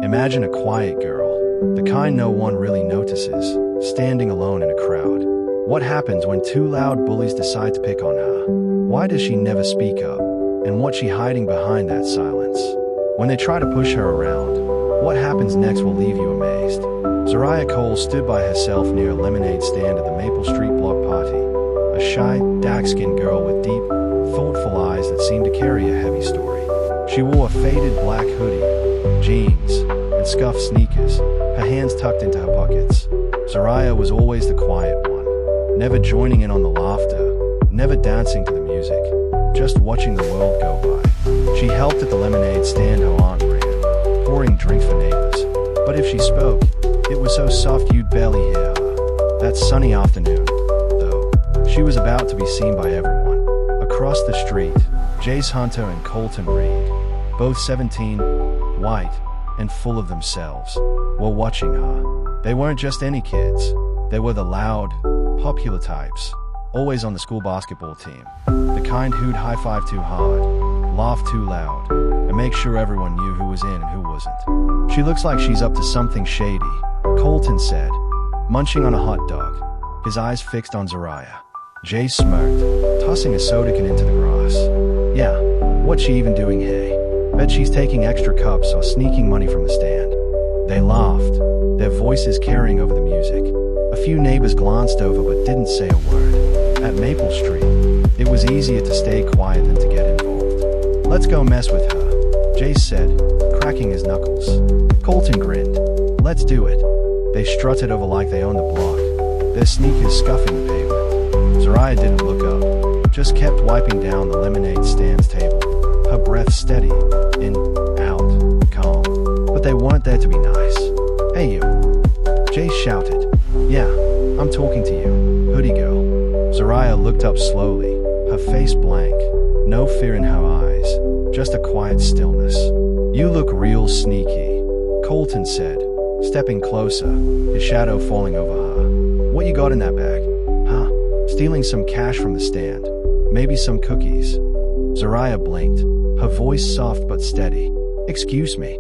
Imagine a quiet girl, the kind no one really notices, standing alone in a crowd. What happens when two loud bullies decide to pick on her? Why does she never speak up? And what's she hiding behind that silence? When they try to push her around, what happens next will leave you amazed. Zariah Cole stood by herself near a lemonade stand at the Maple Street block party. A shy, dark-skinned girl with deep, thoughtful eyes that seemed to carry a heavy story. She wore a faded black hoodie, jeans, and scuffed sneakers, her hands tucked into her pockets. Zariah was always the quiet one, never joining in on the laughter, never dancing to the music, just watching the world go by. She helped at the lemonade stand her aunt ran, pouring drinks for neighbors. But if she spoke, it was so soft you'd barely hear her. That sunny afternoon, though, she was about to be seen by everyone. Across the street, Jace Hunter and Colton Reed, both 17, white, and full of themselves, were watching her. They weren't just any kids. They were the loud, popular types, always on the school basketball team. The kind who'd high-five too hard, laugh too loud, and make sure everyone knew who was in and who wasn't. She looks like she's up to something shady, Colton said, munching on a hot dog, his eyes fixed on Zariah. Jay smirked, tossing a soda can into the grass. Yeah, what's she even doing here? Bet she's taking extra cups or sneaking money from the stand. They laughed, their voices carrying over the music. A few neighbors glanced over but didn't say a word. At Maple Street, it was easier to stay quiet than to get involved. Let's go mess with her, Jace said, cracking his knuckles. Colton grinned. Let's do it. They strutted over like they owned the block, their sneakers scuffing the pavement. Zariah didn't look up, just kept wiping down the lemonade stand's table, her breath steady, in, out, calm. But they weren't there to be nice. Hey you, Jace shouted. Yeah, I'm talking to you, hoodie girl. Zariah looked up slowly, her face blank, no fear in her eyes, just a quiet stillness. You look real sneaky, Colton said, stepping closer, his shadow falling over her. What you got in that bag? Huh? Stealing some cash from the stand. Maybe some cookies. Zariah blinked, her voice soft but steady. Excuse me.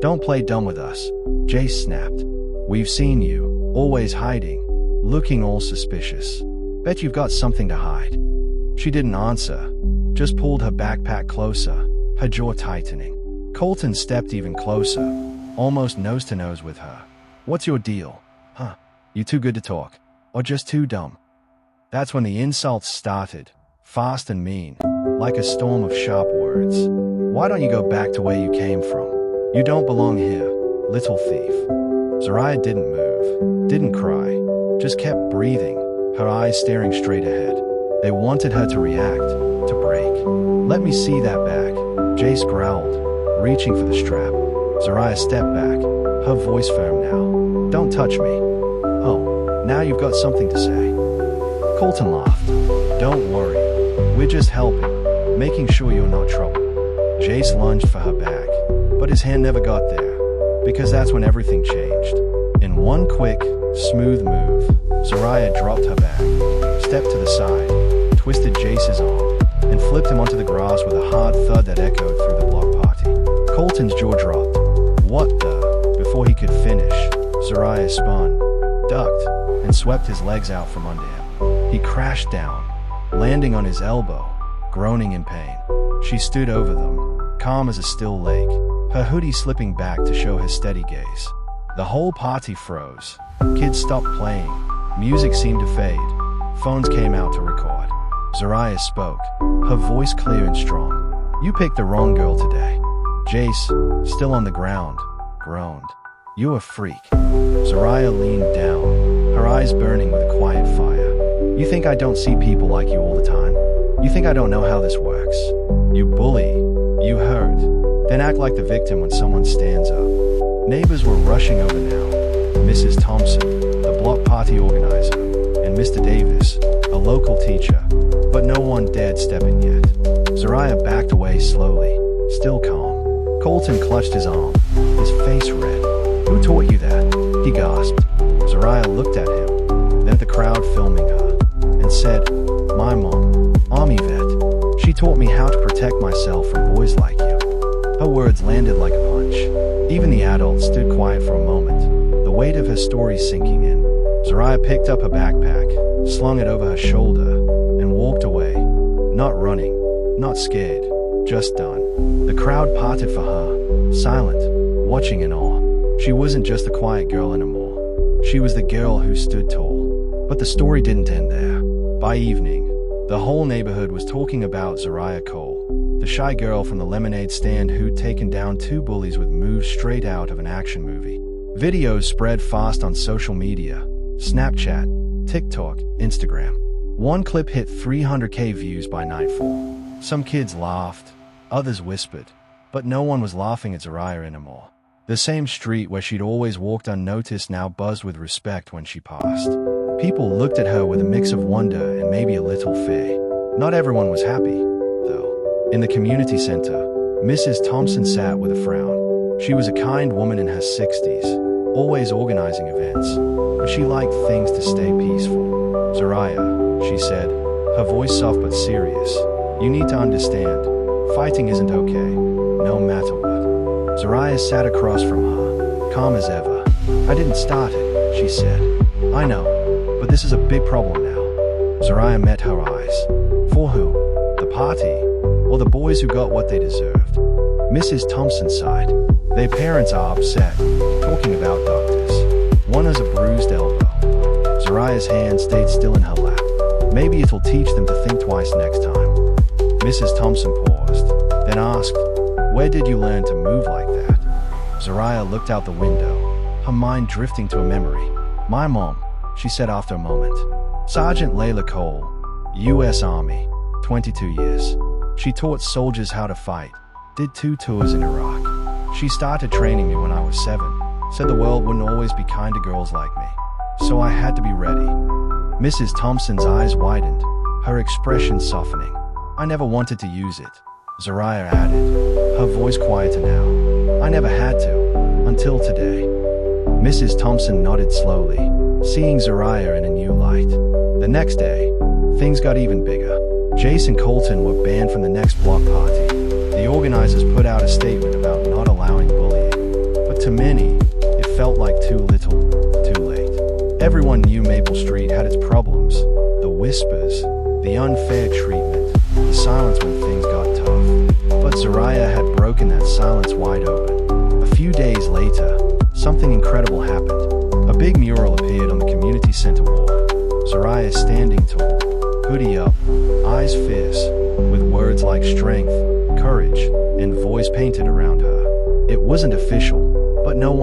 Don't play dumb with us, Jace snapped. We've seen you, always hiding, looking all suspicious. Bet you've got something to hide. She didn't answer, just pulled her backpack closer, her jaw tightening. Colton stepped even closer, almost nose to nose with her. What's your deal? Huh? You too good to talk? Or just too dumb? That's when the insults started, fast and mean, like a storm of sharp words. Why don't you go back to where you came from? You don't belong here, little thief. Zariah didn't move, didn't cry, just kept breathing, her eyes staring straight ahead. They wanted her to react, to break. Let me see that bag, Jace growled, reaching for the strap. Zariah stepped back, her voice firm now. Don't touch me. Oh, now you've got something to say. Colton laughed. Don't worry, we're just helping, making sure you're not trouble. Jace lunged for her bag, but his hand never got there, because that's when everything changed. In one quick, smooth move, Zariah dropped her bag, stepped to the side, twisted Jace's arm, and flipped him onto the grass with a hard thud that echoed through the block party. Colton's jaw dropped. What the? Before he could finish, Zariah spun, ducked, and swept his legs out from under him. He crashed down, landing on his elbow, groaning in pain. She stood over them, calm as a still lake, her hoodie slipping back to show his steady gaze. The whole party froze. Kids stopped playing. Music seemed to fade. Phones came out to record. Zariah spoke, her voice clear and strong. You picked the wrong girl today. Jace, still on the ground, groaned. You a freak. Zariah leaned down, her eyes burning with a quiet fire. You think I don't see people like you all the time? You think I don't know how this works? You bully, you hurt, then act like the victim when someone stands up. Neighbors were rushing over now. Mrs. Thompson, the block party organizer, and Mr. Davis, a local teacher, but no one dared step in yet. Zariah backed away slowly, still calm. Colton clutched his arm, his face red. Who taught you that? He gasped. Zariah looked at him, then at the crowd filming her, and said, My mom, Army vet. She taught me how to protect myself from boys like you. Her words landed like a punch. Even the adults stood quiet for a moment, the weight of her story sinking in. Zariah picked up her backpack, slung it over her shoulder, and walked away. Not running, not scared, just done. The crowd parted for her, silent, watching in awe. She wasn't just a quiet girl anymore. She was the girl who stood tall. But the story didn't end there. By evening, the whole neighborhood was talking about Zariah Cole, the shy girl from the lemonade stand who'd taken down two bullies with moves straight out of an action movie. Videos spread fast on social media, Snapchat, TikTok, Instagram. One clip hit 300K views by nightfall. Some kids laughed, others whispered, but no one was laughing at Zariah anymore. The same street where she'd always walked unnoticed now buzzed with respect when she passed. People looked at her with a mix of wonder and maybe a little fear. Not everyone was happy, though. In the community center, Mrs. Thompson sat with a frown. She was a kind woman in her 60s, always organizing events, but she liked things to stay peaceful. Zariah, she said, her voice soft but serious, you need to understand, fighting isn't okay, no matter what. Zariah sat across from her, calm as ever. I didn't start it, she said. I know, but this is a big problem now. Zariah met her eyes. For whom? The party? Or the boys who got what they deserved? Mrs. Thompson sighed. Their parents are upset, talking about doctors. One has a bruised elbow. Zariah's hand stayed still in her lap. Maybe it'll teach them to think twice next time. Mrs. Thompson paused, then asked, where did you learn to move like that? Zariah looked out the window, her mind drifting to a memory. My mom, she said after a moment. Sergeant Layla Cole, U.S. Army, 22 years. She taught soldiers how to fight, did 2 tours in Iraq. She started training me when I was 7, said the world wouldn't always be kind to girls like me. So I had to be ready. Mrs. Thompson's eyes widened, her expression softening. I never wanted to use it, Zariah added, her voice quieter now. I never had to, until today. Mrs. Thompson nodded slowly, seeing Zariah in a new light. The next day, things got even bigger. Jace and Colton were banned from the next block party. The organizers put out a statement about not allowing bullying. But to many, it felt like too little, too late. Everyone knew Maple Street had its problems. The whispers, the unfair treatment, the silence when things got tough. But Zariah had broken that silence wide open. A few days later, something incredible happened. A big mural appeared on the community center wall. Zariah standing tall, hoodie up, eyes fierce, with words like strength, courage, and voice painted around her. It wasn't official, but no one